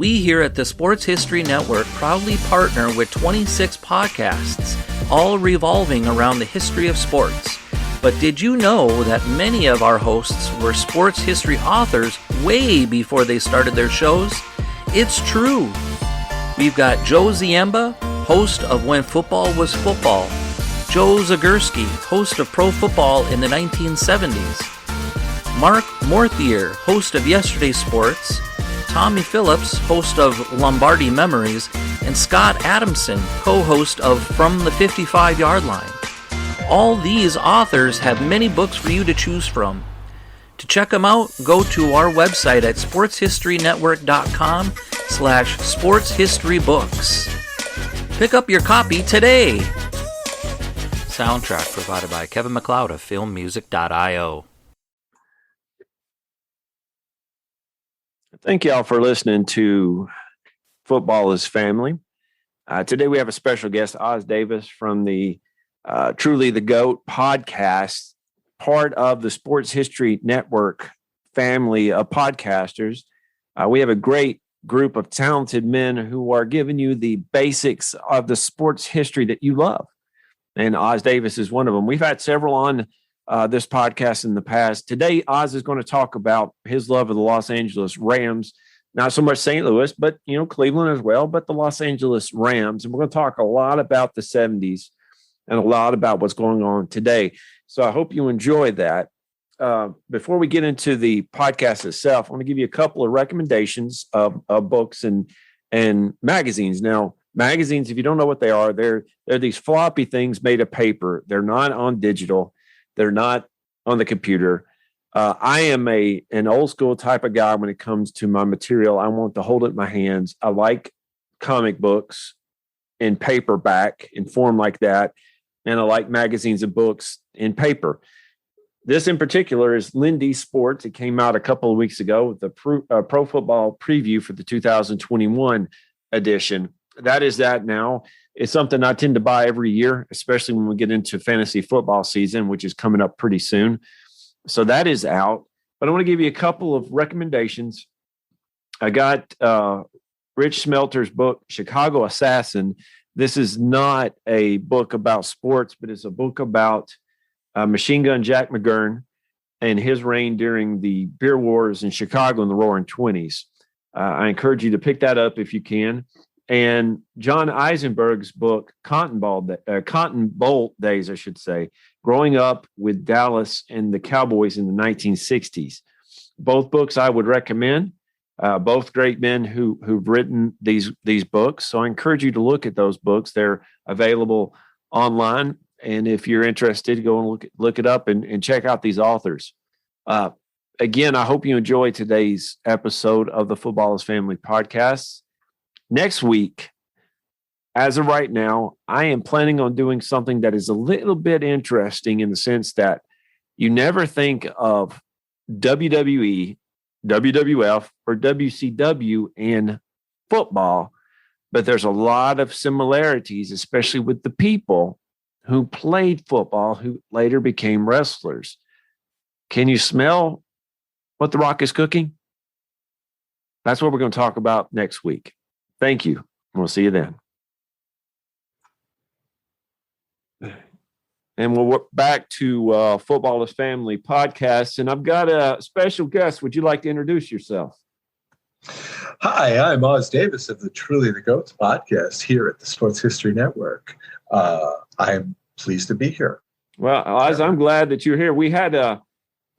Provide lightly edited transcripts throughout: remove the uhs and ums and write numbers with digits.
We here at the Sports History Network proudly partner with 26 podcasts, all revolving around the history of sports. But did you know that many of our hosts were sports history authors way before they started their shows? It's true. We've got Joe Ziemba, host of When Football Was Football, Joe Zagurski, host of Pro Football in the 1970s, Mark Morthier, host of Yesterday's Sports, Tommy Phillips, host of Lombardi Memories, and Scott Adamson, co-host of From the 55-Yard Line. All these authors have many books for you to choose from. To check them out, go to our website at sportshistorynetwork.com/sportshistorybooks. Pick up your copy today. Soundtrack provided by Kevin MacLeod of filmmusic.io. Thank y'all for listening to Football is Family. Today we have a special guest, Oz Davis from the Truly the GOAT podcast, part of the Sports History Network family of podcasters. We have a great group of talented men who are giving you the basics of the sports history that you love. And Oz Davis is one of them. We've had several on this podcast in the past. Today, Oz is going to talk about his love of the Los Angeles Rams. Not so much St. Louis, but, Cleveland as well, but the Los Angeles Rams. And we're going to talk a lot about the 70s and a lot about what's going on today. So I hope you enjoy that. Before we get into the podcast itself, I want to give you a couple of recommendations of books and magazines. Now, magazines, if you don't know what they are, they're these floppy things made of paper. They're not on digital. They're not on the computer. I am an old school type of guy when it comes to my material. I want to hold it in my hands. I like comic books in paperback in form like that. And I like magazines and books in paper. This in particular is Lindy Sports. It came out a couple of weeks ago with the pro football preview for the 2021 edition. That is that now. It's something I tend to buy every year, especially when we get into fantasy football season, which is coming up pretty soon. So that is out. But I want to give you a couple of recommendations. I got Rich Smelter's book, Chicago Assassin. This is not a book about sports, but it's a book about Machine Gun Jack McGurn and his reign during the beer wars in Chicago in the Roaring '20s. I encourage you to pick that up if you can. And John Eisenberg's book, Cotton Bowl Days, I should say, growing up with Dallas and the Cowboys in the 1960s. Both books I would recommend. Both great men who've written these books. So I encourage you to look at those books. They're available online. And if you're interested, go and look it up and check out these authors. Again, I hope you enjoy today's episode of the Football is Family podcast. Next week, as of right now, I am planning on doing something that is a little bit interesting in the sense that you never think of WWE, WWF, or WCW in football, but there's a lot of similarities, especially with the people who played football, who later became wrestlers. Can you smell what The Rock is cooking? That's what we're going to talk about next week. Thank you. We'll see you then. And we're back to Football is Family podcast. And I've got a special guest. Would you like to introduce yourself? Hi, I'm Oz Davis of the Truly the GOATs podcast here at the Sports History Network. I'm pleased to be here. Well, Oz, I'm glad that you're here. We had a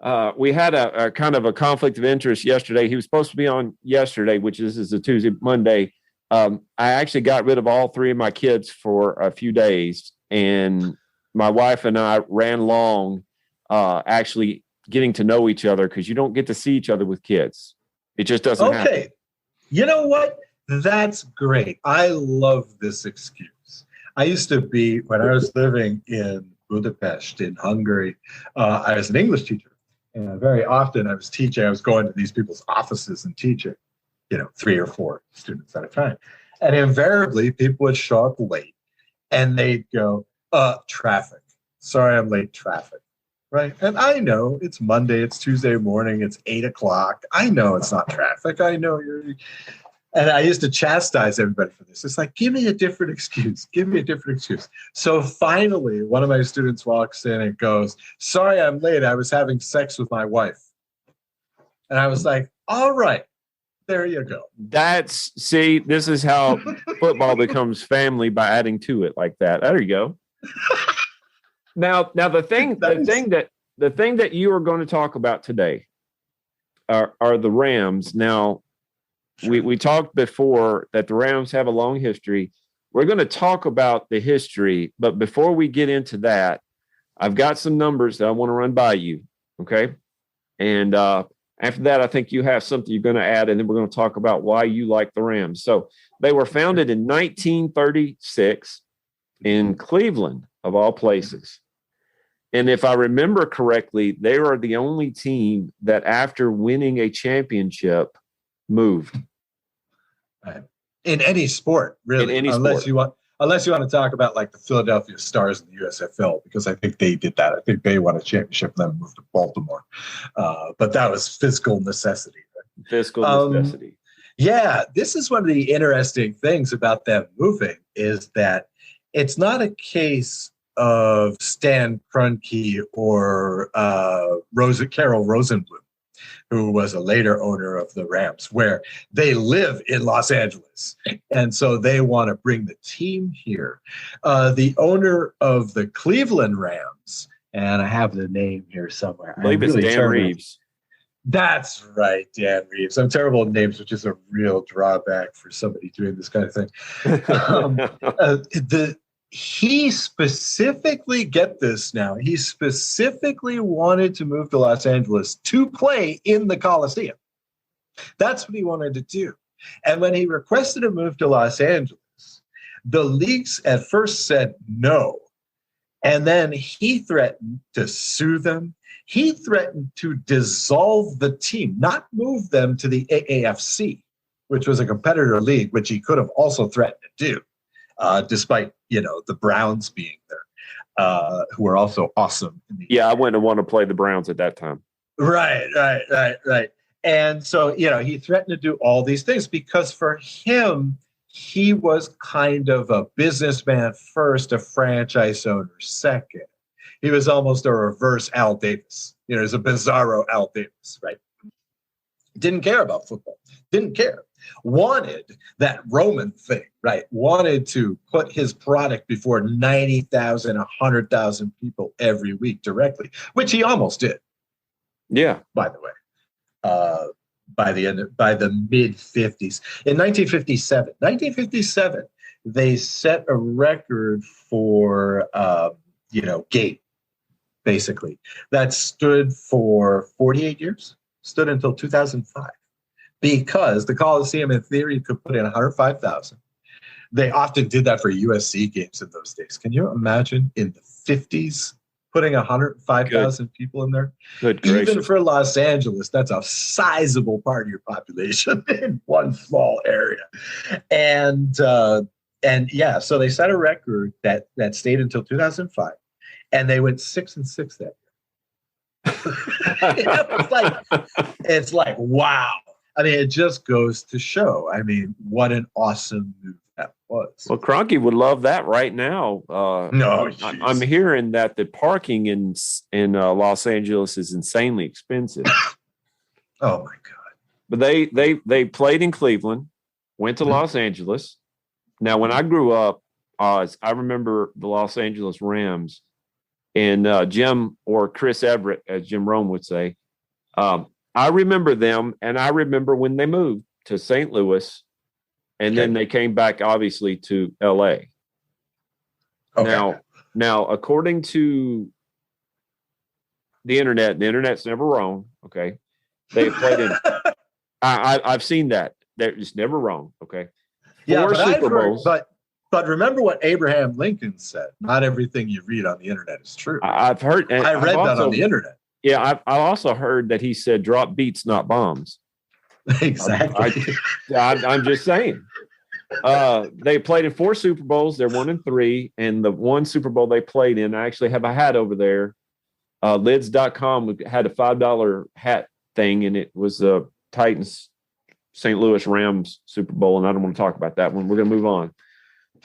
kind of a conflict of interest yesterday. He was supposed to be on yesterday, which is a Tuesday, Monday. I actually got rid of all three of my kids for a few days, and my wife and I ran long actually getting to know each other because you don't get to see each other with kids. It just doesn't happen. Okay. You know what? That's great. I love this excuse. I used to be, when I was living in Budapest in Hungary, I was an English teacher. And very often I was going to these people's offices and teaching, 3 or 4 students at a time. And invariably people would show up late and they'd go, traffic. Sorry, I'm late, traffic. Right. And I know it's Monday, it's Tuesday morning, it's 8 o'clock. I know it's not traffic. I know And I used to chastise everybody for this. It's like, give me a different excuse. Give me a different excuse. So finally, one of my students walks in and goes, sorry, I'm late. I was having sex with my wife. And I was like, all right, there you go. This is how football becomes family, by adding to it like that. There you go. Now the thing that you are going to talk about today are the Rams. Now, we talked before that the Rams have a long history. We're going to talk about the history, but before we get into that, I've got some numbers that I want to run by you. Okay. And after that, I think you have something you're going to add, and then we're going to talk about why you like the Rams. So they were founded in 1936 in Cleveland, of all places. And if I remember correctly, they are the only team that after winning a championship moved. In any sport, really. Unless you want to talk about like the Philadelphia Stars in the USFL, because I think they did that. I think they won a championship and then moved to Baltimore. But that was fiscal necessity. Right? Fiscal necessity. Yeah, this is one of the interesting things about them moving is that it's not a case of Stan Kroenke or Carol Rosenblum, who was a later owner of the Rams, where they live in Los Angeles. And so they want to bring the team here. The owner of the Cleveland Rams, and I have the name here somewhere. I believe it's Dan Reeves. That's right, Dan Reeves. I'm terrible at names, which is a real drawback for somebody doing this kind of thing. He specifically, get this now, he specifically wanted to move to Los Angeles to play in the Coliseum. That's what he wanted to do. And when he requested a move to Los Angeles, the leagues at first said no. And then he threatened to sue them. He threatened to dissolve the team, not move them to the AAFC, which was a competitor league, which he could have also threatened to do. Despite, the Browns being there, who are also awesome. I wouldn't want to play the Browns at that time. Right. And so, he threatened to do all these things because for him, he was kind of a businessman first, a franchise owner second. He was almost a reverse Al Davis. He's a bizarro Al Davis, right? Didn't care about football. Didn't care. Wanted that Roman thing, right? Wanted to put his product before 90,000, 100,000 people every week directly, which he almost did. Yeah. By the way, by the mid 50s. In 1957, they set a record for, gate, basically. That stood for 48 years, stood until 2005. Because the Coliseum, in theory, could put in 105,000. They often did that for USC games in those days. Can you imagine in the 50s putting 105,000 people in there? Good gracious. Even for Los Angeles, that's a sizable part of your population in one small area. And so they set a record that stayed until 2005, and they went 6-6 that year. It's like wow. I mean, it just goes to show. I mean, what an awesome move that was. Well, Kroenke would love that right now. I'm hearing that the parking in Los Angeles is insanely expensive. Oh my God! But they played in Cleveland, went to Los Angeles. Now, when I grew up, I remember the Los Angeles Rams and Jim, or Chris Everett, as Jim Rome would say. I remember them, and I remember when they moved to St. Louis, and then they came back, obviously, to L.A. Okay. Now, according to the internet's never wrong. Okay, they played in. I've seen that. They're just never wrong. Okay, Four Super Bowls. But remember what Abraham Lincoln said: "Not everything you read on the internet is true." I've heard. I read that on the internet. Yeah, I also heard that he said drop beats, not bombs. Exactly. I'm just saying. They played in 4 Super Bowls. They're 1-3. And the one Super Bowl they played in, I actually have a hat over there. Lids.com had a $5 hat thing, and it was a Titans St. Louis Rams Super Bowl, and I don't want to talk about that one. We're going to move on.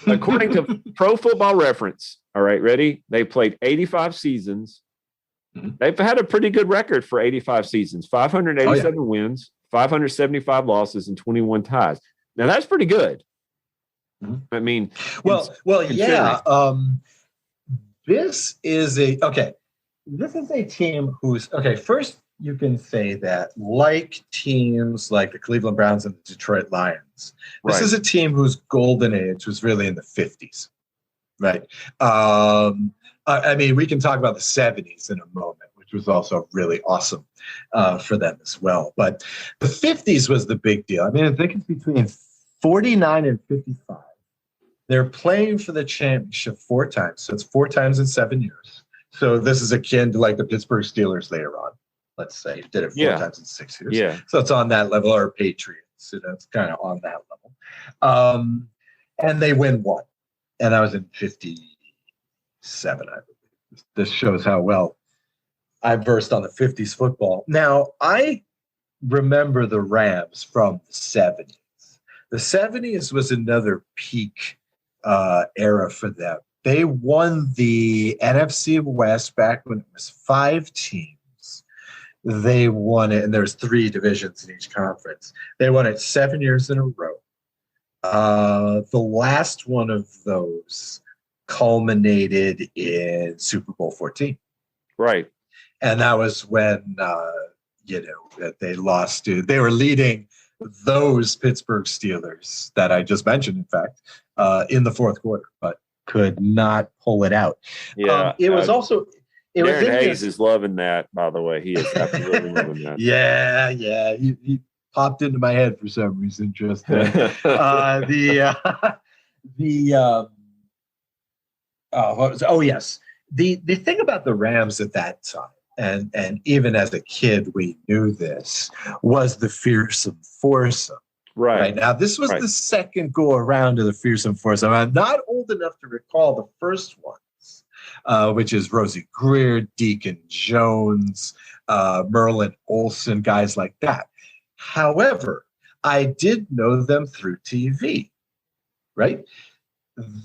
According to Pro Football Reference, all right, ready? They played 85 seasons. They've had a pretty good record for 85 seasons, 587 wins, 575 losses, and 21 ties. Now, that's pretty good. I mean, yeah. This is a team who's first, you can say that like teams like the Cleveland Browns and the Detroit Lions, this is a team whose golden age was really in the 50s, right? I mean, we can talk about the 70s in a moment, which was also really awesome for them as well. But the 50s was the big deal. I mean, I think it's between 49 and 55. They're playing for the championship 4 times. So it's 4 times in 7 years. So this is akin to like the Pittsburgh Steelers later on. Let's say did it 4 times in 6 years. Yeah. So it's on that level, or Patriots. So that's kind of on that level. And they win 1. And I was in 57, I believe. This shows how well I versed on the 50s football. Now, I remember the Rams from the 70s. The 70s was another peak era for them. They won the NFC West back when it was 5 teams. They won it, and there's 3 divisions in each conference. They won it 7 years in a row. The last one of those culminated in Super Bowl 14. Right. And that was when, they lost to, they were leading those Pittsburgh Steelers that I just mentioned, in fact, in the 4th quarter, but could not pull it out. Yeah. It was also... Darren Hayes is loving that, by the way. He is absolutely loving that. Yeah. He popped into my head for some reason. Just the thing about the Rams at that time, and even as a kid we knew this, was the fearsome foursome. Right now, this was the second go around of the fearsome foursome. I'm not old enough to recall the first one. Which is Rosie Greer, Deacon Jones, Merlin Olsen, guys like that. However, I did know them through TV, right?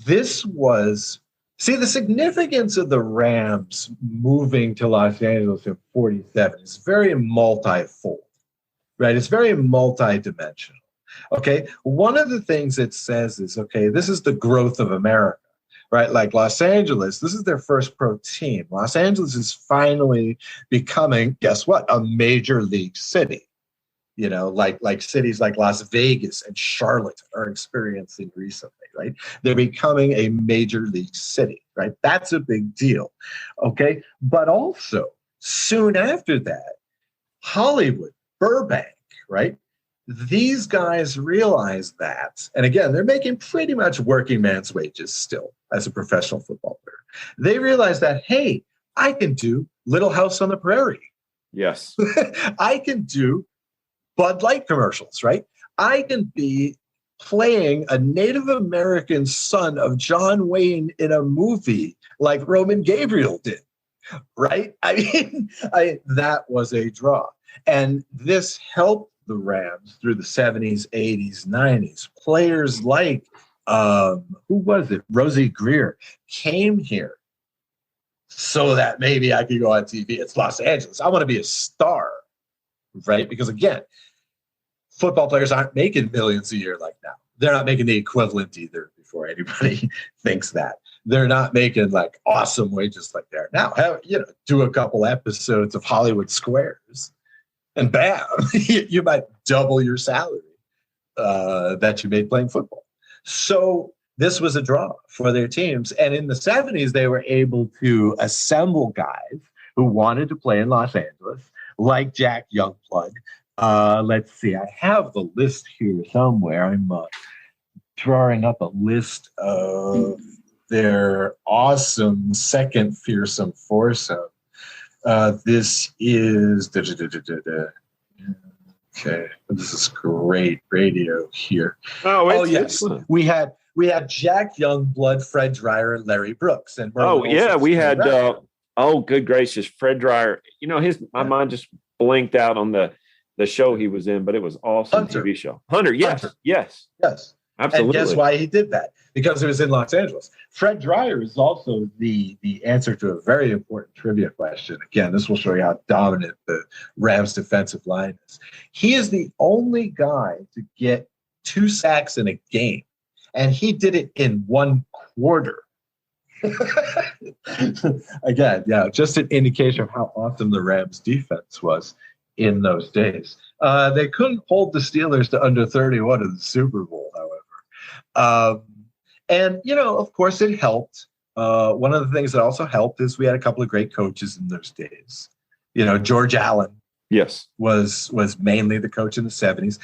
This was, the significance of the Rams moving to Los Angeles in 47 is very multifold, right? It's very multidimensional, okay? One of the things it says is, this is the growth of America. Right, like Los Angeles, this is their first pro team. Los Angeles is finally becoming, guess what, a major league city. You know, like cities like Las Vegas and Charlotte are experiencing recently, right? They're becoming a major league city, right? That's a big deal, okay? But also, soon after that, Hollywood, Burbank, right? These guys realize that, and again, they're making pretty much working man's wages still as a professional football player. They realize that, hey, I can do Little House on the Prairie. Yes. I can do Bud Light commercials, right? I can be playing a Native American son of John Wayne in a movie like Roman Gabriel did, right? I mean, that was a draw. And this helped the Rams through the 70s, 80s, 90s. Players like, who was it? Rosie Greer came here so that maybe I could go on TV. It's Los Angeles. I want to be a star, right? Because again, football players aren't making millions a year like now. They're not making the equivalent either, before anybody thinks that. They're not making like awesome wages like that. Now, do a couple episodes of Hollywood Squares, and bam, you might double your salary that you made playing football. So this was a draw for their teams. And in the 70s, they were able to assemble guys who wanted to play in Los Angeles, like Jack Youngblood. Let's see, I have the list here somewhere. I'm drawing up a list of their awesome second fearsome foursome. This is okay. This is great radio here. Oh yes, we had Jack Youngblood, Fred Dreyer, and Larry Brooks, and we had. Good gracious, Fred Dreyer. You know, my mind just blinked out on the the show he was in, but it was awesome. Hunter. TV show. Hunter, yes, Hunter. yes. Yes. Absolutely. And guess why he did that? Because it was in Los Angeles. Fred Dreyer is also the answer to a very important trivia question. Again, this will show you how dominant the Rams defensive line is. He is the only guy to get 2 sacks in a game, and he did it in 1 quarter. Again, yeah, just an indication of how awesome the Rams defense was in those days. They couldn't hold the Steelers to under 31 in the Super Bowl, however. And, of course, it helped. One of the things that also helped is we had a couple of great coaches in those days. George Allen was mainly the coach in the 70s.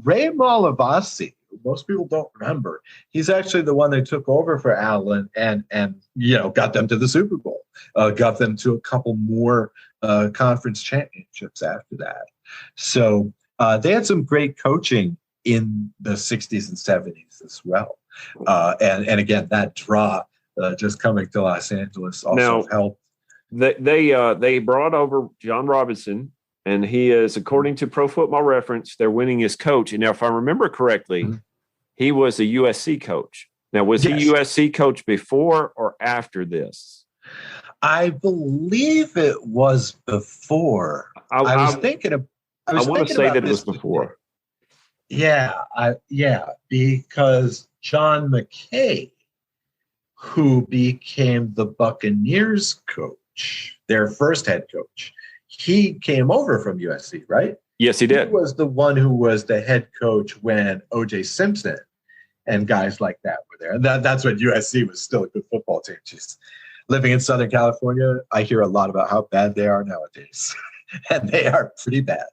Ray Malavasi, most people don't remember, he's actually the one that took over for Allen and got them to the Super Bowl, got them to a couple more conference championships after that. So they had some great coaching in the 60s and 70s as well. And again, that draw just coming to Los Angeles also helped. They brought over John Robinson, and he is, according to Pro Football Reference, their winningest coach. And now, if I remember correctly, he was a USC coach. Now, was he USC coach before or after this? I believe it was before. I want to say that it was before. Yeah, because John McKay, who became the Buccaneers coach, their first head coach, he came over from USC, right? Yes, he did. He was the one who was the head coach when O.J. Simpson and guys like that were there. And that's when USC was still a good football team. Just living in Southern California, I hear a lot about how bad they are nowadays. And they are pretty bad.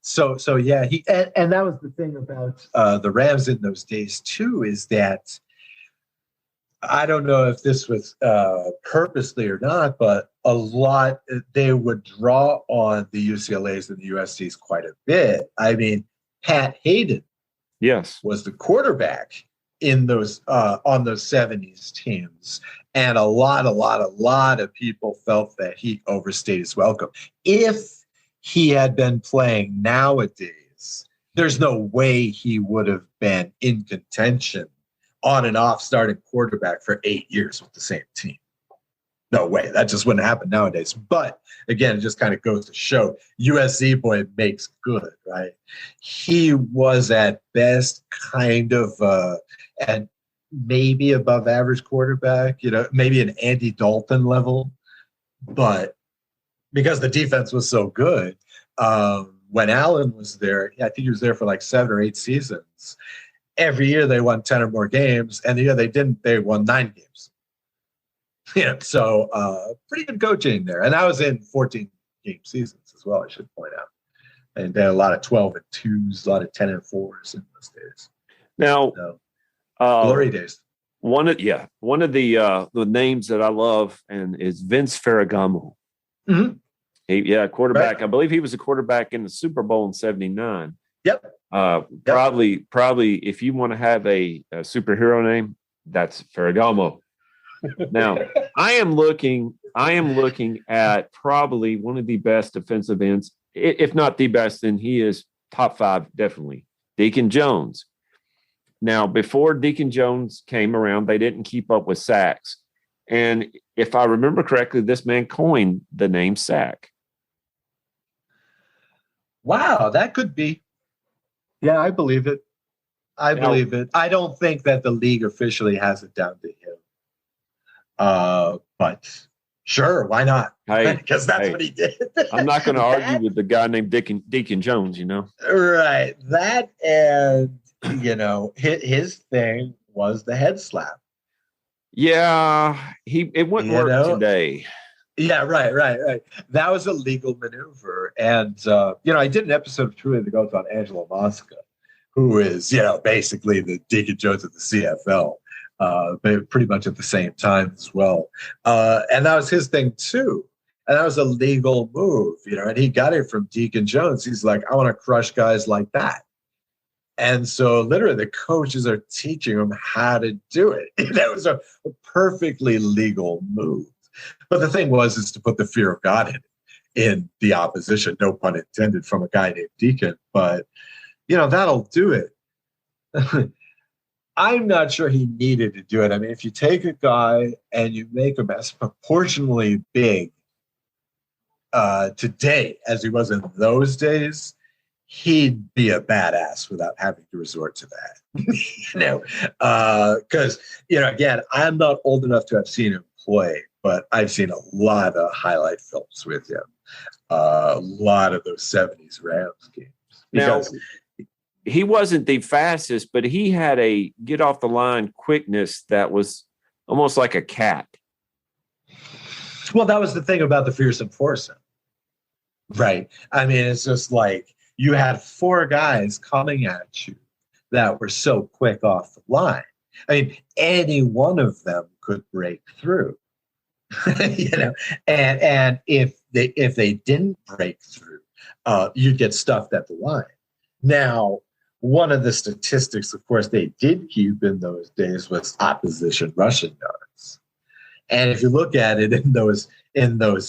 So yeah, and that was the thing about the Rams in those days too, is that I don't know if this was purposely or not, but they would draw on the UCLAs and the USCs quite a bit. I mean, Pat Hayden, was the quarterback in those on those 70s teams, and a lot of people felt that he overstayed his welcome. If he had been playing nowadays, there's no way he would have been in contention on and off starting quarterback for 8 years with the same team. No way. That just wouldn't happen nowadays. But again, it just kind of goes to show USC boy makes good, right? He was at best kind of and maybe above average quarterback, maybe an Andy Dalton level. But because the defense was so good, when Allen was there, I think he was there for like 7 or 8 seasons. Every year they won 10 or more games, and the year they didn't, they won 9 games. So pretty good coaching there. And I was in 14-game seasons as well, I should point out. And they had a lot of 12-2s, a lot of 10-4s in those days. Now, glory days. One of the names that I love and is Vince Ferragamo. Mm-hmm. Quarterback. Right. I believe he was a quarterback in the Super Bowl in '79. Yep. Probably if you want to have a superhero name, that's Ferragamo. Now, I am looking at probably one of the best defensive ends, if not the best, and he is top 5, definitely. Deacon Jones. Now, before Deacon Jones came around, they didn't keep up with sacks. And if I remember correctly, this man coined the name sack. Wow, that could be. Yeah, I believe it. I believe it. I don't think that the league officially has it down to him. But sure, why not? Because that's what he did. I'm not going to argue with the guy named Deacon Jones, Right. That and, his thing was the head slap. Yeah, it wouldn't work today. Yeah, right. That was a legal maneuver. And, I did an episode of Truly the Goats on Angelo Mosca, who is, basically the Deacon Jones of the CFL, but pretty much at the same time as well. And that was his thing, too. And that was a legal move, and he got it from Deacon Jones. He's like, I want to crush guys like that. And so literally the coaches are teaching him how to do it. That was a perfectly legal move. But the thing is to put the fear of God in it. in the opposition, no pun intended, from a guy named Deacon. But, that'll do it. I'm not sure he needed to do it. I mean, if you take a guy and you make him as proportionally big today as he was in those days, he'd be a badass without having to resort to that. Because, again, I'm not old enough to have seen him play, but I've seen a lot of highlight films with him. A lot of those 70s Rams games. Because he wasn't the fastest, but he had a get off the line quickness that was almost like a cat. Well, that was the thing about the fearsome foursome, right? I mean, it's just like you had 4 guys coming at you that were so quick off the line. I mean, any one of them could break through, and if they didn't break through, you'd get stuffed at the line. Now, one of the statistics, of course, they did keep in those days was opposition rushing yards. And if you look at it in those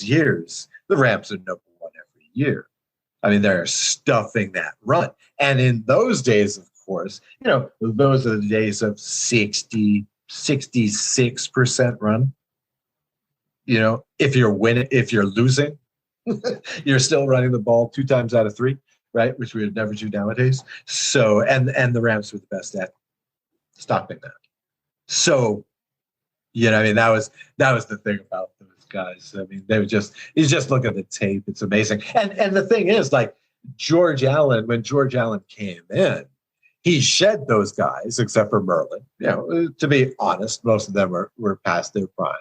years, the Rams are number 1 every year. I mean, they're stuffing that run. And in those days, of course, those are the days of 60, 66% run. If you're winning, if you're losing, you're still running the ball 2 times out of 3. Right, which we would never do nowadays. So, and the Rams were the best at stopping that. So, that was the thing about those guys. I mean, you just look at the tape; it's amazing. And the thing is, like George Allen, when George Allen came in, he shed those guys, except for Merlin. To be honest, most of them were past their prime,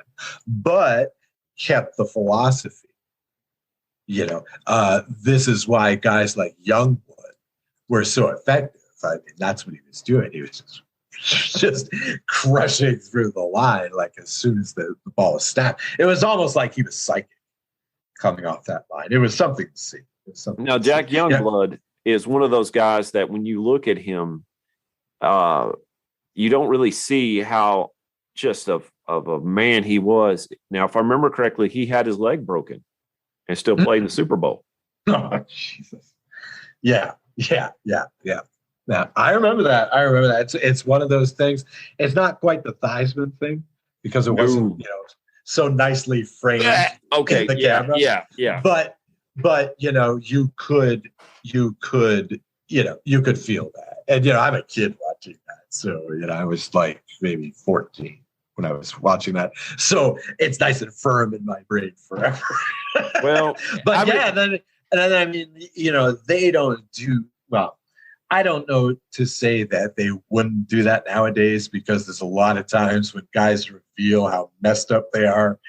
but kept the philosophy. This is why guys like Youngblood were so effective. I mean, that's what he was doing. He was just crushing through the line, like as soon as the ball was snapped. It was almost like he was psychic coming off that line. It was something to see. Now, Jack Youngblood is one of those guys that when you look at him, you don't really see how just of a man he was. Now, if I remember correctly, he had his leg broken and still played in the Super Bowl. Oh, Jesus. Yeah. I remember that. It's one of those things. It's not quite the Theismann thing because it wasn't, so nicely framed. Okay. In the camera. Yeah. But you could feel that. And I'm a kid watching that. So, I was like maybe 14 when I was watching that. So it's nice and firm in my brain forever. Well, but then I mean, they don't do well. I don't know to say that they wouldn't do that nowadays because there's a lot of times when guys reveal how messed up they are,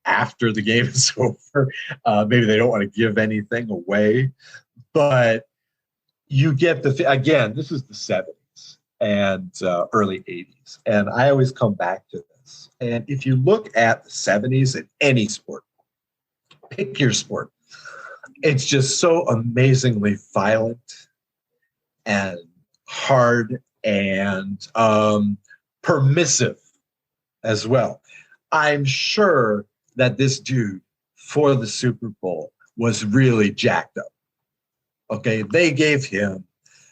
after the game is over. Maybe they don't want to give anything away, but you get again, this is the 70s and early 80s. And I always come back to this. And if you look at the 70s in any sport, pick your sport, it's just so amazingly violent and hard and permissive as well. I'm sure that this dude for the Super Bowl was really jacked up. Okay, they gave him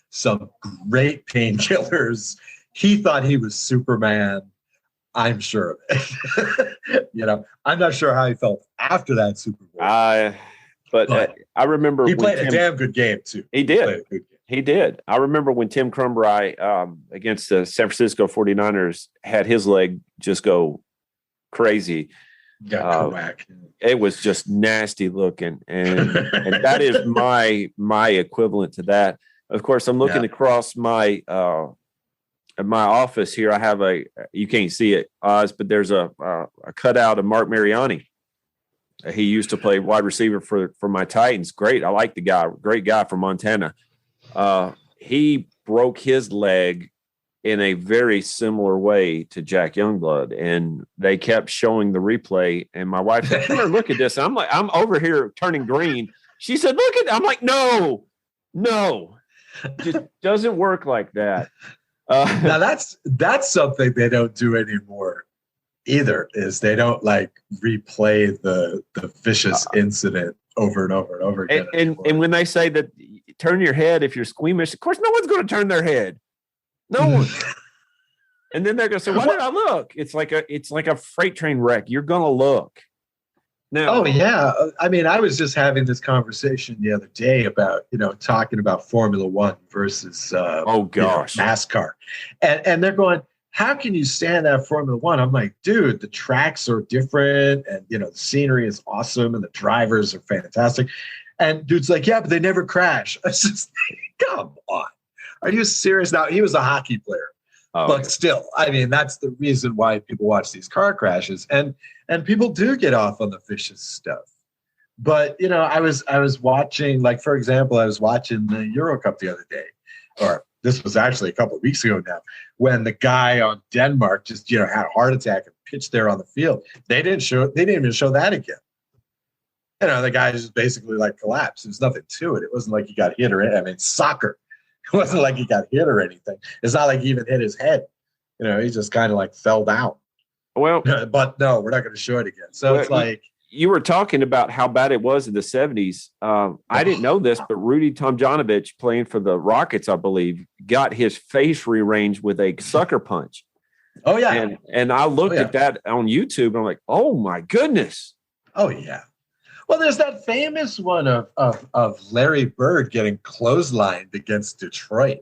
some great painkillers. He thought he was Superman. I'm sure of it. I'm not sure how he felt after that Super Bowl. But I remember he played a damn good game too. He did. I remember when Tim Crumry against the San Francisco 49ers had his leg just go crazy. Got whacked. It was just nasty looking, and that is my equivalent to that. Of course, I'm looking across my office here. I have you can't see it, Oz, but there's a cutout of Mark Mariani. He used to play wide receiver for my Titans. Great, I like the guy. Great guy from Montana. He broke his leg in a very similar way to Jack Youngblood, and they kept showing the replay. And my wife said, "Come here, look at this." And I'm like, I'm over here turning green. She said, "Look at." I'm like, no, it just doesn't work like that. Now that's something they don't do anymore either. Is they don't like replay the vicious incident over and over and over again. And when they say that turn your head if you're squeamish, of course, no one's going to turn their head. No one. And then they're going to say, "Why did I look?" It's like a freight train wreck. You're going to look. Now, oh yeah, I mean, I was just having this conversation the other day about talking about Formula One versus NASCAR, and they're going, "How can you stand that Formula One?" I'm like, dude, the tracks are different, and the scenery is awesome, and the drivers are fantastic. And dude's like, "Yeah, but they never crash." I was just like, come on, are you serious? Now he was a hockey player. But still, I mean, that's the reason why people watch these car crashes, and people do get off on the vicious stuff. But I was watching, like, for example, I was watching the Euro Cup the other day, or this was actually a couple of weeks ago now, when the guy on Denmark just had a heart attack and pitched there on the field. They didn't even show that again. The guy just basically like collapsed. There's nothing to it. It wasn't like he got hit or anything. I mean, soccer. It wasn't like he got hit or anything. It's not like he even hit his head. He just kind of like fell down. Well, but no, we're not going to show it again. So it's like, you were talking about how bad it was in the 70s. I didn't know this, but Rudy Tomjanovich, playing for the Rockets, I believe, got his face rearranged with a sucker punch. Oh yeah. And I looked at that on YouTube and I'm like, oh my goodness. Oh yeah. Well, there's that famous one of Larry Bird getting clotheslined against Detroit.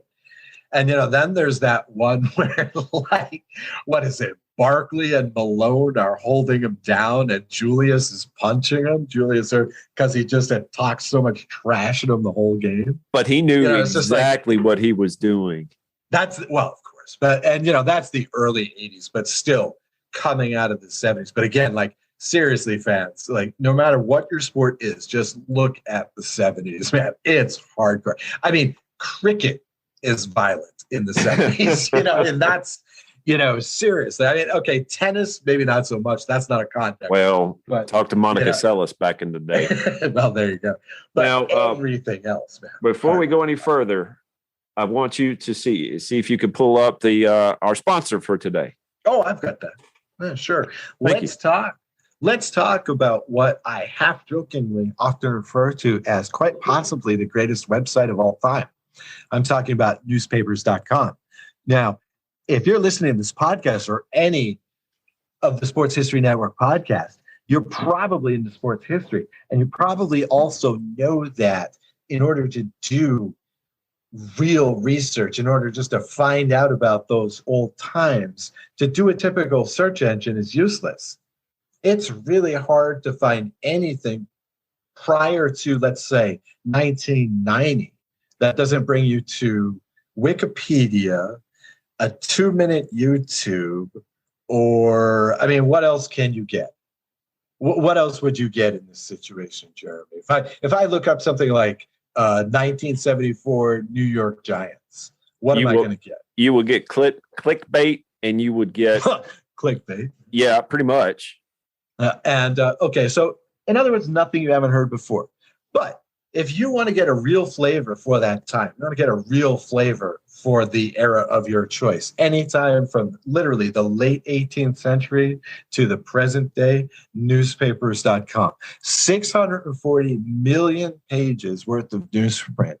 And, then there's that one where, like, what is it? Barkley and Malone are holding him down and Julius is punching him. Because he just had talked so much trash at him the whole game. But he knew exactly what he was doing. Of course. But, and, that's the early 80s, but still coming out of the 70s. But again, like, seriously, fans, like, no matter what your sport is, just look at the 70s, man. It's hardcore. I mean, cricket is violent in the 70s, and that's, seriously. I mean, okay, tennis, maybe not so much. That's not a contact. Well, but, talk to Monica Seles back in the day. Well, there you go. But now, everything else, man. Before we go any further, I want you to see if you could pull up the our sponsor for today. Oh, I've got that. Yeah, sure. Let's talk about what I half jokingly often refer to as quite possibly the greatest website of all time. I'm talking about Newspaperscom. Now, if you're listening to this podcast or any of the Sports History Network podcasts, you're probably into sports history. And you probably also know that in order to do real research, in order just to find out about those old times, to do a typical search engine is useless. It's really hard to find anything prior to, let's say, 1990 that doesn't bring you to Wikipedia, a 2-minute YouTube, or, I mean, what else can you get? What else would you get in this situation, Jeremy? If I look up something like 1974 New York Giants, what am I going to get? You will get clickbait, and you would get clickbait. Yeah, pretty much. Okay, so in other words, nothing you haven't heard before. But if you want to get a real flavor for that time, you want to get a real flavor for the era of your choice, anytime from literally the late 18th century to the present day, newspapers.com. 640 million pages worth of newsprint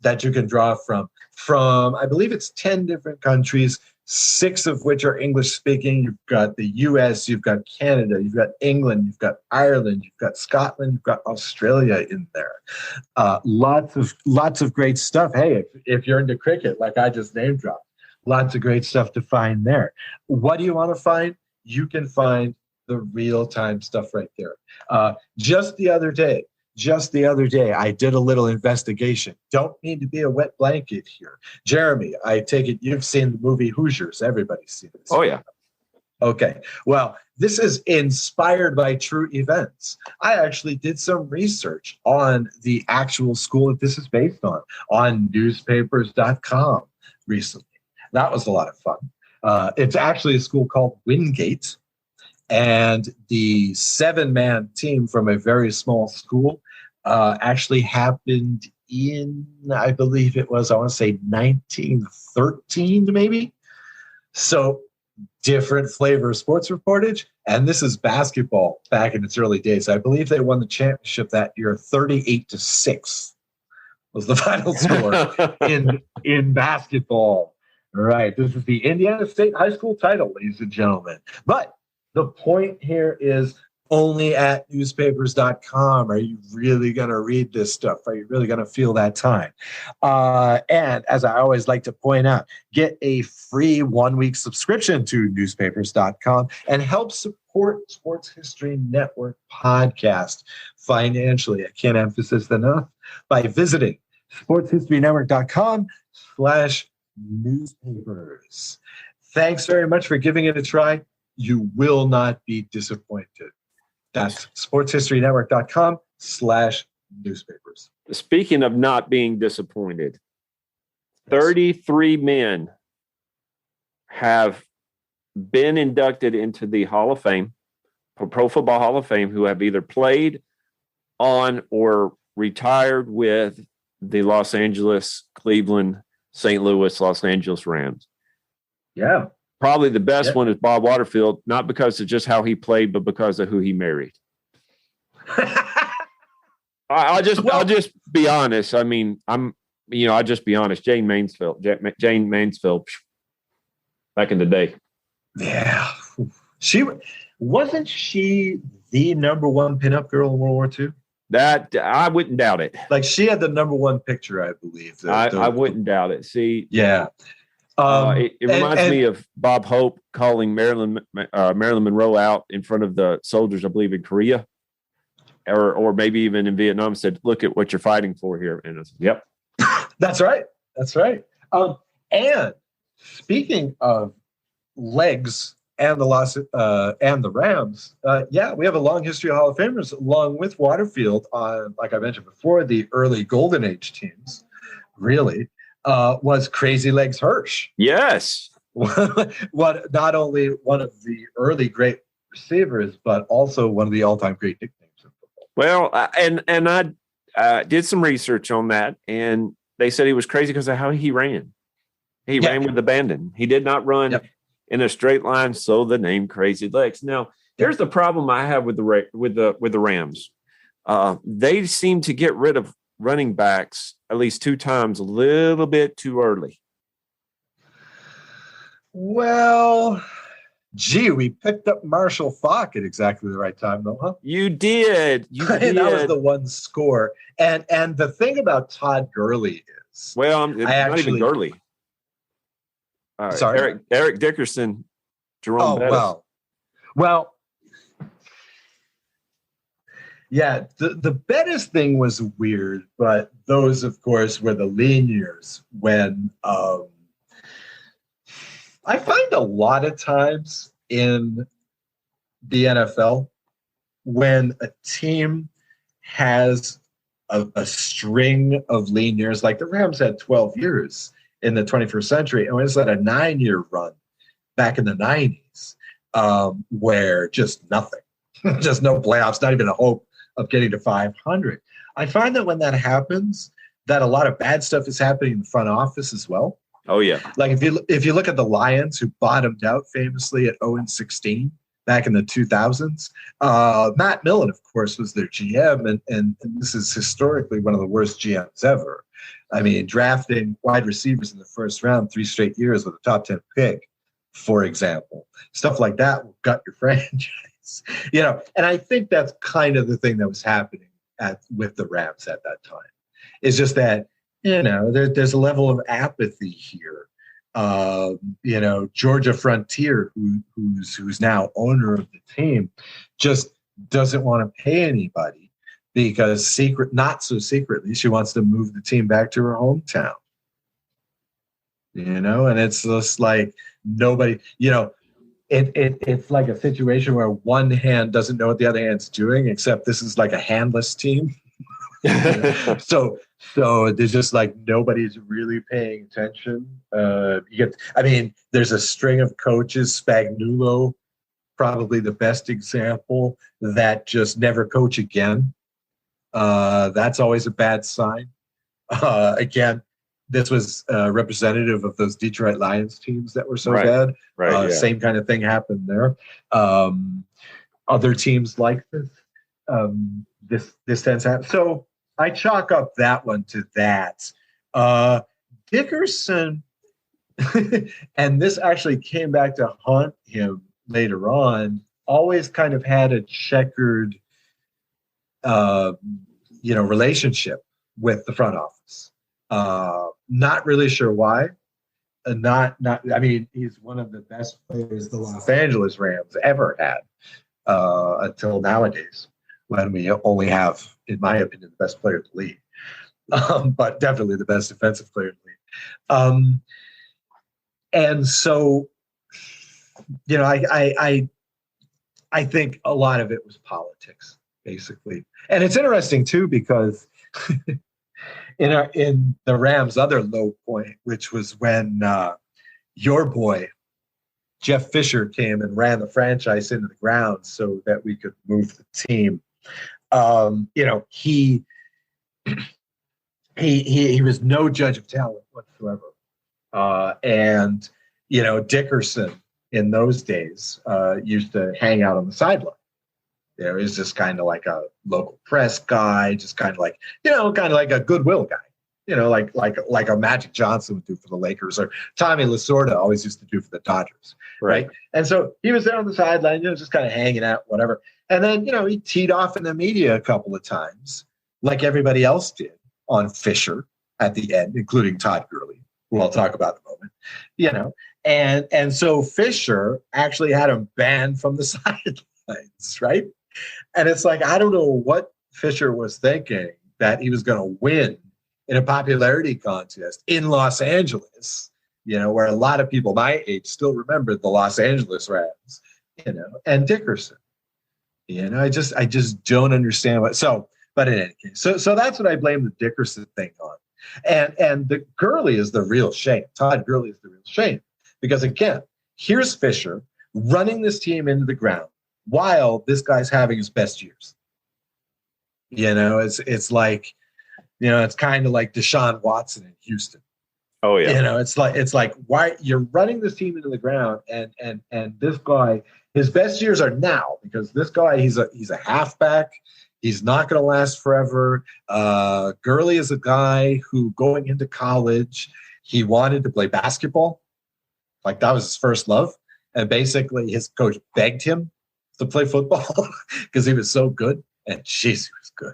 that you can draw from I believe it's 10 different countries, 6 of which are English speaking. You've got the US, you've got Canada, you've got England, you've got Ireland, you've got Scotland, you've got Australia in there. Lots of great stuff. Hey, if you're into cricket, like I just name dropped, lots of great stuff to find there. What do you want to find? You can find the real-time stuff right there. Just the other day, I did a little investigation. Don't need to be a wet blanket here. Jeremy, I take it you've seen the movie Hoosiers. Everybody's seen this. Oh, yeah. Okay. Well, this is inspired by true events. I actually did some research on the actual school that this is based on newspapers.com recently. That was a lot of fun. It's actually a school called Wingate. And the 7-man team from a very small school actually happened in, I believe it was, I want to say 1913 maybe. So different flavor of sports reportage. And this is basketball back in its early days. I believe they won the championship that year, 38-6 was the final score in basketball. Right. This is the Indiana State High School title, ladies and gentlemen. But the point here is only at newspapers.com are you really going to read this stuff? Are you really going to feel that time? And as I always like to point out, get a free 1-week subscription to newspapers.com and help support Sports History Network podcast financially. I can't emphasize enough by visiting sportshistorynetwork.com/newspapers. Thanks very much for giving it a try. You will not be disappointed. That's sportshistorynetwork.com/newspapers. Speaking of not being disappointed, 33 men have been inducted into the Hall of Fame, Pro Football Hall of Fame, who have either played on or retired with the Los Angeles, Cleveland, St. Louis, Los Angeles Rams. Yeah. Probably the best one is Bob Waterfield, not because of just how he played, but because of who he married. I'll just be honest. I mean, I'll just be honest. Jane Mansfield, back in the day. Yeah. Wasn't she the number one pinup girl in World War II? That I wouldn't doubt it. Like she had the number one picture, I believe. I wouldn't doubt it. See, yeah. It reminds me of Bob Hope calling Marilyn Monroe out in front of the soldiers, I believe, in Korea, or maybe even in Vietnam. Said, "Look at what you're fighting for here." And I said, "Yep, that's right. That's right." And speaking of legs and the Rams, we have a long history of Hall of Famers along with Waterfield on, like I mentioned before, the early Golden Age teams. Really. Was Crazy Legs Hirsch. Yes. Not only one of the early great receivers, but also one of the all-time great nicknames in football. Well, and I did some research on that, and they said he was crazy because of how he ran. He ran with abandon. He did not run in a straight line, so the name Crazy Legs. Now, here's the problem I have with the Rams. They seem to get rid of running backs at least 2 times a little bit too early. Well, gee, we picked up Marshall Faulk at exactly the right time, though, huh? You did. That was the one score. And the thing about Todd Gurley is, not even Gurley. Sorry, Eric Dickerson, Jerome Bettis. Well. Yeah, the Bettis thing was weird, but those, of course, were the lean years when I find a lot of times in the NFL when a team has a string of lean years, like the Rams had 12 years in the 21st century, and we just had a 9-year run back in the 90s where just nothing, just no playoffs, not even a hope of getting to 500. I find that when that happens, that a lot of bad stuff is happening in the front office as well. Oh yeah. Like if you look at the Lions, who bottomed out famously at 0-16 back in the 2000s, Matt Millen, of course, was their GM, and this is historically one of the worst GMs ever. I mean, drafting wide receivers in the first round 3 straight years with a top 10 pick, for example, stuff like that will gut your franchise. And I think that's kind of the thing that was happening with the Rams at that time. It's just that, there's a level of apathy here. Georgia Frontier, who's now owner of the team, just doesn't want to pay anybody because not so secretly, she wants to move the team back to her hometown. And it's just like nobody, It's like a situation where one hand doesn't know what the other hand's doing, except this is like a handless team. So there's just like nobody's really paying attention. There's a string of coaches, Spagnuolo, probably the best example, that just never coach again. That's always a bad sign. Again, this was representative of those Detroit Lions teams that were so Right. bad. Right. Yeah. Same kind of thing happened there. Other teams like this, this tends to happen. So I chalk up that one to that. Dickerson, and this actually came back to haunt him later on, always kind of had a checkered, relationship with the front office. Not really sure why. I mean, he's one of the best players the Los Angeles Rams ever had until nowadays, when we only have, in my opinion, the best player in the league, but definitely the best defensive player in the league. And so, I think a lot of it was politics, basically. And it's interesting too, because in the Rams' other low point, which was when your boy Jeff Fisher came and ran the franchise into the ground so that we could move the team. He was no judge of talent whatsoever. And Dickerson in those days used to hang out on the sideline. He was just kind of like a local press guy, just kind of like a goodwill guy. Like a Magic Johnson would do for the Lakers, or Tommy Lasorda always used to do for the Dodgers, right? And so he was there on the sideline, just kind of hanging out, whatever. And then, he teed off in the media a couple of times, like everybody else did, on Fisher at the end, including Todd Gurley, who I'll talk about in a moment, And so Fisher actually had him banned from the sidelines, right? And it's like, I don't know what Fisher was thinking, that he was going to win in a popularity contest in Los Angeles, where a lot of people my age still remember the Los Angeles Rams, and Dickerson. I just don't understand but in any case, so that's what I blame the Dickerson thing on. And the Gurley is the real shame. Todd Gurley is the real shame, because again, here's Fisher running this team into the ground while this guy's having his best years. It's like, it's kind of like Deshaun Watson in Houston. Oh yeah. It's like why you're running this team into the ground, and this guy, his best years are now, because this guy, he's a halfback. He's not going to last forever. Gurley is a guy who, going into college, he wanted to play basketball. Like, that was his first love. And basically his coach begged him to play football because he was so good. And jeez, he was good.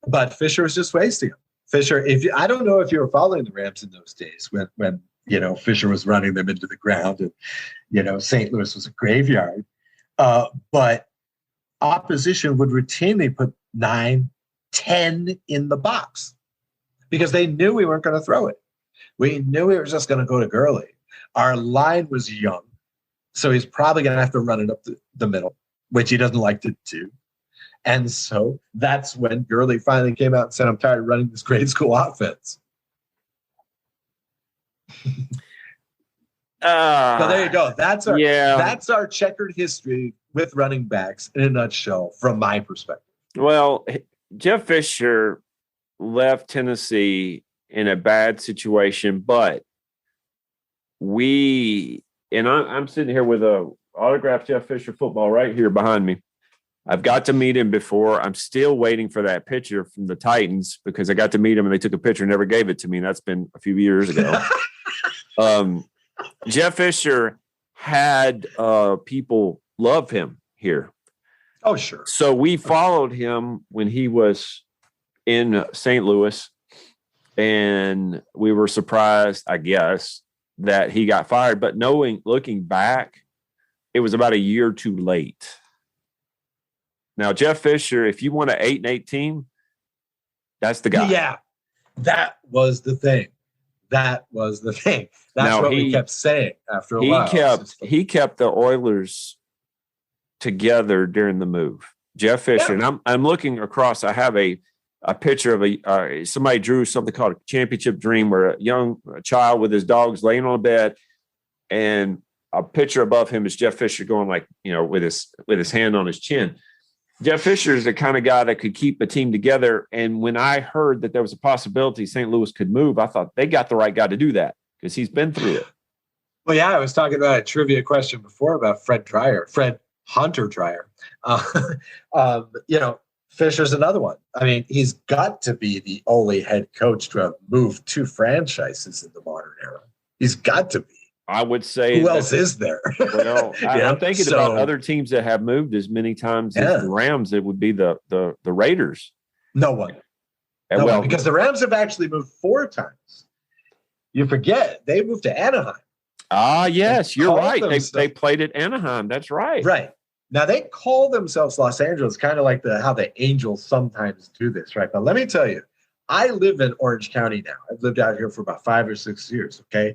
But Fisher was just wasting him. Fisher, I don't know if you were following the Rams in those days when Fisher was running them into the ground, and St. Louis was a graveyard. But opposition would routinely put 9, 10 in the box because they knew we weren't going to throw it. We knew we were just going to go to Gurley. Our line was young, so he's probably going to have to run it up the middle, which he doesn't like to do. And so that's when Gurley finally came out and said, I'm tired of running this grade school offense. So there you go. That's our checkered history with running backs in a nutshell, from my perspective. Well, Jeff Fisher left Tennessee in a bad situation, but I'm sitting here with a autographed Jeff Fisher football right here behind me. I've got to meet him before. I'm still waiting for that picture from the Titans, because I got to meet him and they took a picture and never gave it to me. And that's been a few years ago. Jeff Fisher had people love him here. Oh, sure. So we followed him when he was in St. Louis, and we were surprised, I guess, that he got fired. But looking back, it was about a year too late. Now, Jeff Fisher, if you want an 8-8 team, that's the guy. Yeah, that was the thing. That's what we kept saying after a while. He kept the Oilers together during the move. Jeff Fisher, and I'm looking across. I have a picture of somebody drew something called a championship dream, where a child with his dogs laying on a bed, and a picture above him is Jeff Fisher going with his hand on his chin. Jeff Fisher is the kind of guy that could keep a team together. And when I heard that there was a possibility St. Louis could move, I thought they got the right guy to do that because he's been through it. Well, yeah, I was talking about a trivia question before about Fred Hunter Dreyer. Fisher's another one. I mean, he's got to be the only head coach to have moved 2 franchises in the modern era. He's got to be. I would say. Who else is there? Well, I'm thinking about other teams that have moved as many times as the Rams. It would be the Raiders. No one. Because the Rams have actually moved 4 times. You forget they moved to Anaheim. Ah, yes, you're right. They played at Anaheim. That's right. Right. Now they call themselves Los Angeles, kind of like how the Angels sometimes do this, right? But let me tell you, I live in Orange County now. I've lived out here for about 5 or 6 years. Okay.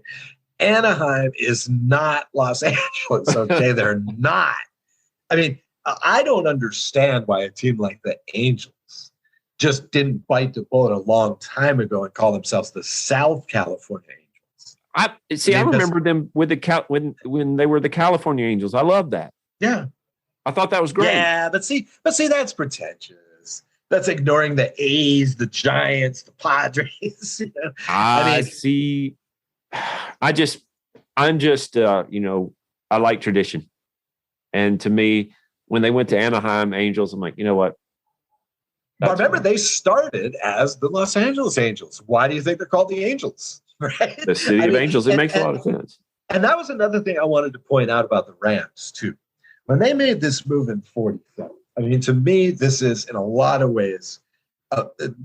Anaheim is not Los Angeles. Okay. They're not. I mean, I don't understand why a team like the Angels just didn't bite the bullet a long time ago and call themselves the South California Angels. I remember them with when they were the California Angels. I love that. Yeah. I thought that was great. Yeah, but see, that's pretentious. That's ignoring the A's, the Giants, the Padres. I see. I like tradition. And to me, when they went to Anaheim Angels, I'm like, you know what? But remember, they started as the Los Angeles Angels. Why do you think they're called the Angels? Right? The city of Angels. It makes a lot of sense. And that was another thing I wanted to point out about the Rams, too. When they made this move in 47, I mean, to me, this is in a lot of ways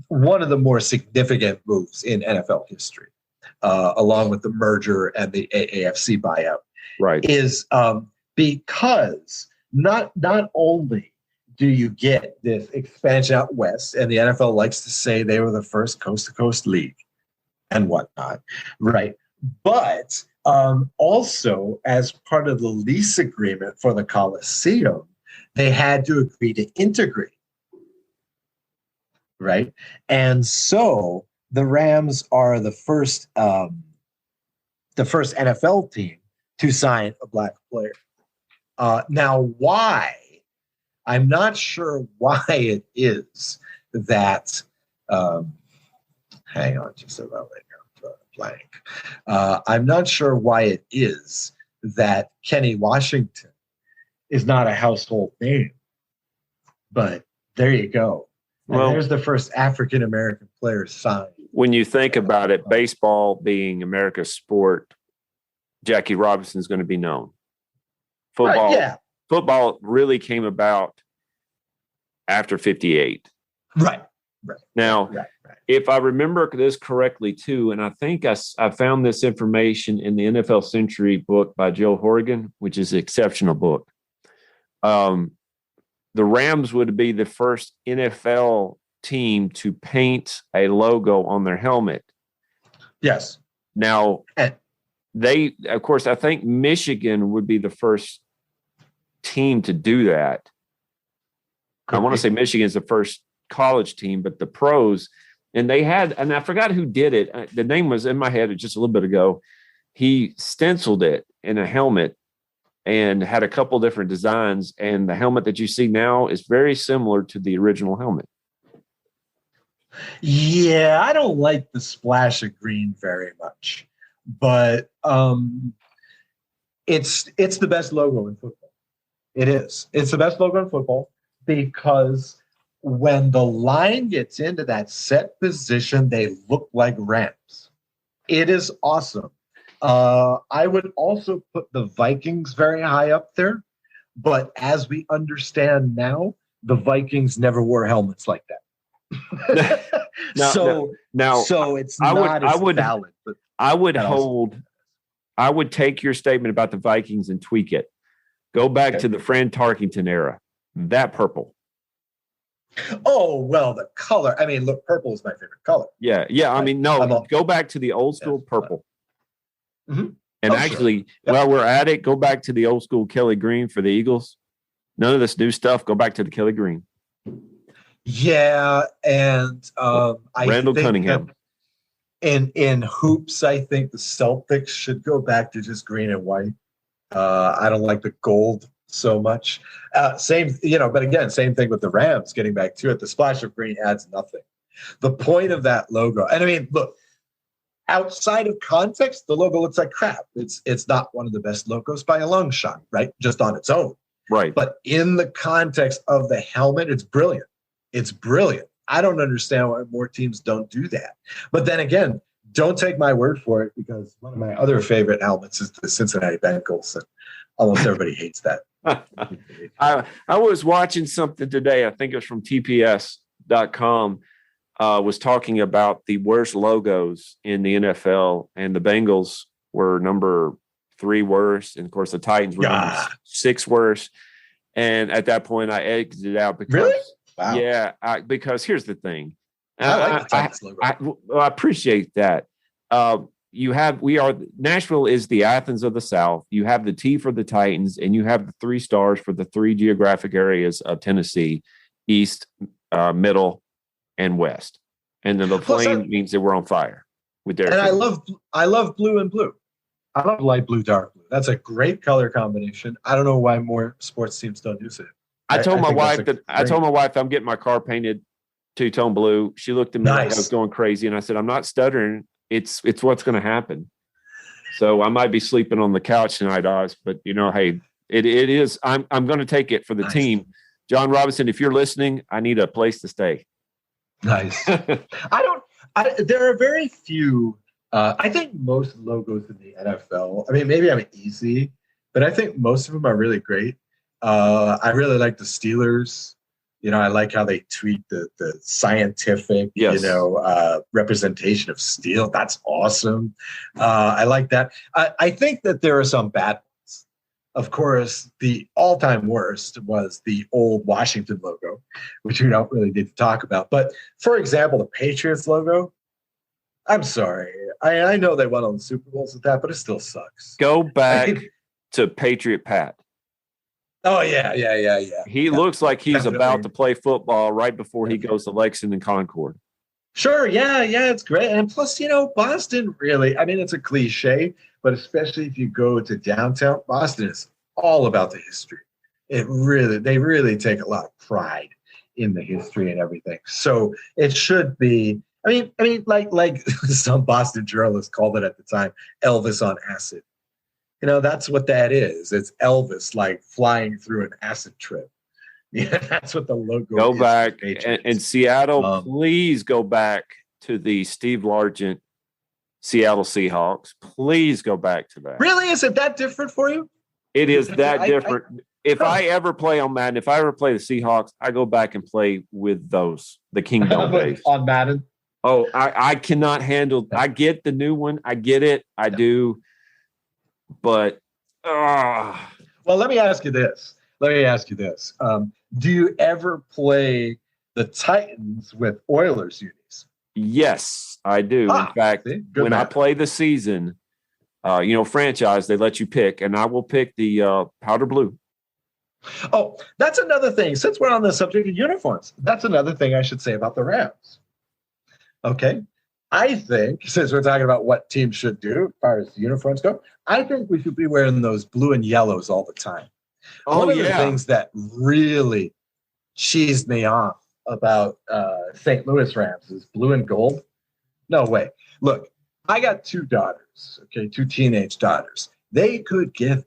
one of the more significant moves in NFL history, along with the merger and the AAFC buyout. Right. Is because not only do you get this expansion out west, and the NFL likes to say they were the first coast-to-coast league and whatnot, right? But also, as part of the lease agreement for the Coliseum, they had to agree to integrate, right? And so the Rams are the first NFL team to sign a black player. Now, why? I'm not sure why it is that. Hang on just a moment. Blank. I'm not sure why it is that Kenny Washington is not a household name, but there you go. And there's the first African-American player signed. When you think about it, baseball being America's sport, Jackie Robinson is going to be known. Football really came about after 58. Right. Now, if I remember this correctly, too, and I think I found this information in the NFL Century book by Joe Horrigan, which is an exceptional book. The Rams would be the first NFL team to paint a logo on their helmet. Yes. Now, of course, I think Michigan would be the first team to do that. I want to say Michigan is the first college team, but the pros, and I forgot who did it. The name was in my head just a little bit ago. He stenciled it in a helmet and had a couple different designs, and the helmet that you see now is very similar to the original helmet. Yeah, I don't like the splash of green very much, but it's the best logo in football. It is. It's the best logo in football because when the line gets into that set position, they look like Rams. It is awesome. I would also put the Vikings very high up there, but as we understand now, the Vikings never wore helmets like that. So it's not as valid. But I would take your statement about the Vikings and tweak it. Go back to the Fran Tarkenton era. That purple. Oh, well, the color. I mean, look, purple is my favorite color. Yeah. I mean, go back to the old school purple. Mm-hmm. And while we're at it, go back to the old school Kelly Green for the Eagles. None of this new stuff. Go back to the Kelly Green. Yeah, and Randall Cunningham. In hoops, I think the Celtics should go back to just green and white. I don't like the gold so much. Same, but again, same thing with the Rams. Getting back to it, the splash of green adds nothing. The point of that logo, and I mean, look, outside of context, the logo looks like crap. It's not one of the best logos by a long shot, right? Just on its own. Right. But in the context of the helmet, it's brilliant. It's brilliant. I don't understand why more teams don't do that. But then again, don't take my word for it, because one of my other favorite helmets is the Cincinnati Bengals, and almost everybody hates that. I was watching something today. I think it was from TPS.com. Was talking about the worst logos in the NFL, and the Bengals were number 3 worst, and of course the Titans were number 6 worst. And at that point, I exited out because, really? Wow. Yeah, because here's the thing. I like the Titans logo. I appreciate that. Nashville is the Athens of the South. You have the T for the Titans, and you have the 3 stars for the 3 geographic areas of Tennessee: East, Middle, and West. And then the flame means that we're on fire with Derek. And I love blue and blue. I love light blue, dark blue. That's a great color combination. I don't know why more sports teams don't use it. I told my wife I'm getting my car painted 2-tone blue. She looked at me like I was going crazy, and I said, I'm not stuttering. It's what's going to happen. So I might be sleeping on the couch tonight, Oz, but hey, it is. I'm going to take it for the team. John Robinson, if you're listening, I need a place to stay. Nice. There are very few. I think most logos in the NFL, I mean, maybe I'm easy, but I think most of them are really great. I really like the Steelers. I like how they tweet the scientific, representation of steel. That's awesome. I like that. I think that there are some bad ones. Of course, the all-time worst was the old Washington logo, which we don't really need to talk about. But for example, the Patriots logo, I'm sorry. I know they won on the Super Bowls with that, but it still sucks. Go back to Patriot Pat. Oh, yeah. He looks like he's about to play football right before he goes to Lexington Concord. Sure, yeah, it's great. And plus, Boston really, I mean, it's a cliche, but especially if you go to downtown, Boston is all about the history. They really take a lot of pride in the history and everything. So it should be, I mean, like some Boston journalists called it at the time, Elvis on acid. That's what that is. It's Elvis like flying through an acid trip. Yeah, that's what the logo go is. Go back and Seattle, please go back to the Steve Largent Seattle Seahawks. Please go back to that. Really? Is it that different for you? It is that different. If I ever play on Madden, if I ever play the Seahawks, I go back and play with those, the Kingdom days. On Madden? Oh, I cannot handle. I get the new one. I get it. I do. But, well, let me ask you this. Do you ever play the Titans with Oilers unis? Yes, I do. In fact, when I play the season, franchise, they let you pick, and I will pick the powder blue. Oh, that's another thing. Since we're on the subject of uniforms, that's another thing I should say about the Rams. Okay. I think, since we're talking about what teams should do as far as uniforms go, I think we should be wearing those blue and yellows all the time. One of the things that really cheesed me off about St. Louis Rams is blue and gold. No way. Look, I got 2 daughters, 2 teenage daughters. They could give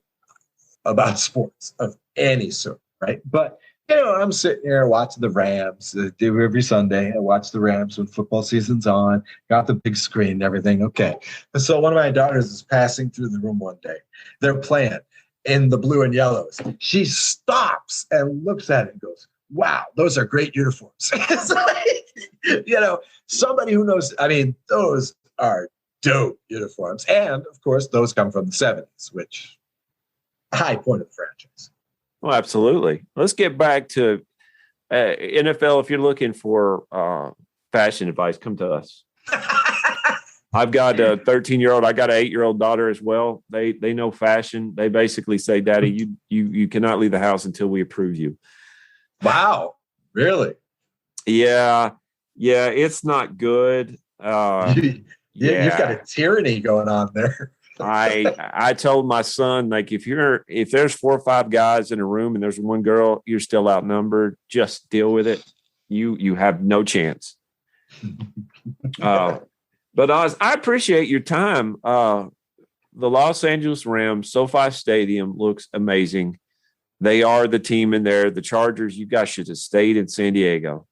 about sports of any sort, right? But, I'm sitting here watching the Rams. Do every Sunday. I watch the Rams when football season's on. Got the big screen and everything. Okay. And so one of my daughters is passing through the room one day. They're playing in the blue and yellows. She stops and looks at it and goes, wow, those are great uniforms. It's like, somebody who knows, I mean, those are dope uniforms. And, of course, those come from the 70s, which high point of the franchise. Well, absolutely. Let's get back to NFL. If you're looking for fashion advice, come to us. I've got a 13-year-old. I got an 8-year-old daughter as well. They know fashion. They basically say, Daddy, you cannot leave the house until we approve you. Wow. Really? Yeah. It's not good. You've got a tyranny going on there. I told my son, like, if there's 4 or 5 guys in a room and there's one girl, you're still outnumbered. Just deal with it. You have no chance. But Oz, I appreciate your time. The Los Angeles Rams SoFi Stadium looks amazing. They are the team in there. The Chargers, you guys should have stayed in San Diego.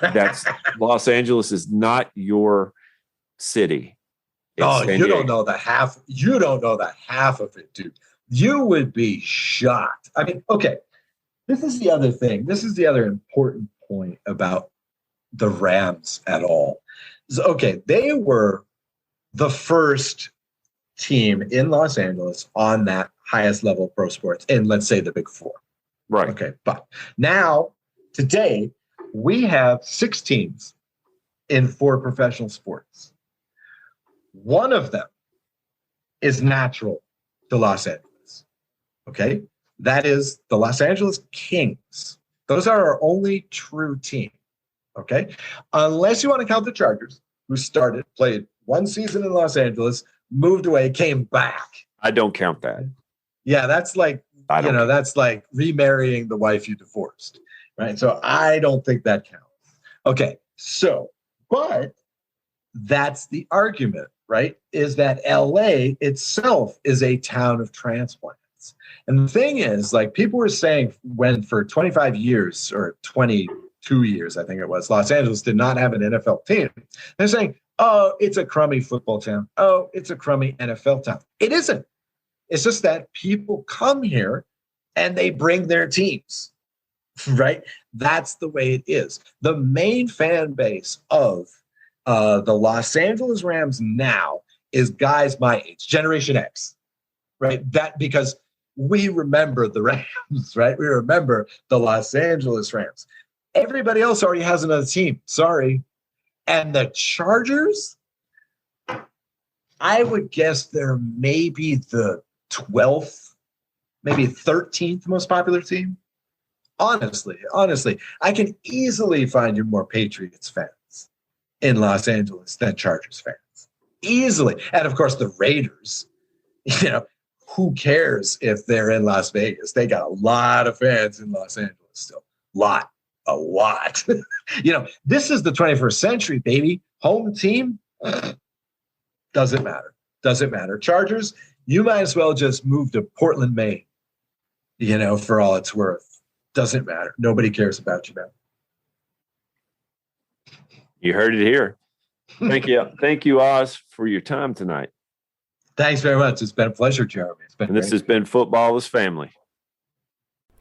That's Los Angeles is not your city. You don't know the half. You don't know the half of it, dude. You would be shocked. I mean, okay. This is the other thing. This is the other important point about the Rams at all. So, okay, they were the first team in Los Angeles on that highest level of pro sports in, let's say, the Big Four. Right. Okay, but now, today, we have 6 teams in 4 professional sports. One of them is natural to Los Angeles. Okay, that is the Los Angeles Kings. Those are our only true team. Okay, unless you want to count the Chargers, who played 1 season in Los Angeles, moved away, came back. I don't count that. Yeah, that's like that's like remarrying the wife you divorced, right? So I don't think that counts. Okay, so but that's the argument, right? Is that LA itself is a town of transplants. And the thing is, like, people were saying when for 25 years or 22 years, I think it was, Los Angeles did not have an NFL team. They're saying, oh, it's a crummy football town. Oh, it's a crummy NFL town. It isn't. It's just that people come here and they bring their teams, right? That's the way it is. The main fan base of the Los Angeles Rams now is guys my age, Generation X, right? That because we remember the Rams, right? We remember the Los Angeles Rams. Everybody else already has another team. Sorry. And the Chargers, I would guess they're maybe the 12th, maybe 13th most popular team. Honestly, I can easily find you more Patriots fans in Los Angeles than Chargers fans. Easily. And of course, the Raiders, who cares if they're in Las Vegas? They got a lot of fans in Los Angeles still. A lot. This is the 21st century, baby. Home team, doesn't matter. Chargers, you might as well just move to Portland, Maine, for all it's worth. Doesn't matter. Nobody cares about you now. You heard it here. Thank you. Thank you, Oz, for your time tonight. Thanks very much. It's been a pleasure, Jeremy. This has been Football is Family.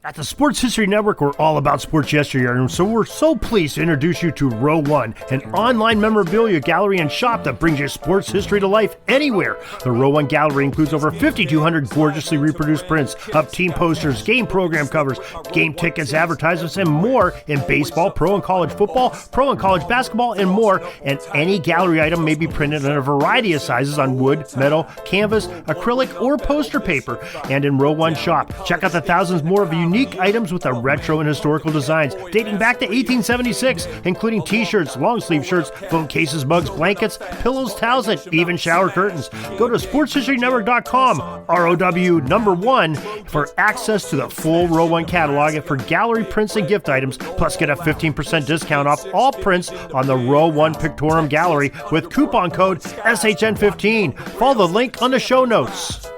At the Sports History Network, we're all about sports yesteryear, and so we're so pleased to introduce you to Row One, an online memorabilia gallery and shop that brings your sports history to life anywhere. The Row One gallery includes over 5,200 gorgeously reproduced prints of team posters, game program covers, game tickets, advertisements, and more in baseball, pro and college football, pro and college basketball, and more. And any gallery item may be printed in a variety of sizes on wood, metal, canvas, acrylic, or poster paper. And in Row One shop, check out the thousands more of unique items with the retro and historical designs dating back to 1876, including t-shirts, long sleeve shirts, phone cases, mugs, blankets, pillows, towels, and even shower curtains. Go to sportshistorynetwork.com, ROW1, for access to the full Row One catalog and for gallery prints and gift items, plus get a 15% discount off all prints on the Row One Pictorum Gallery with coupon code SHN15. Follow the link on the show notes.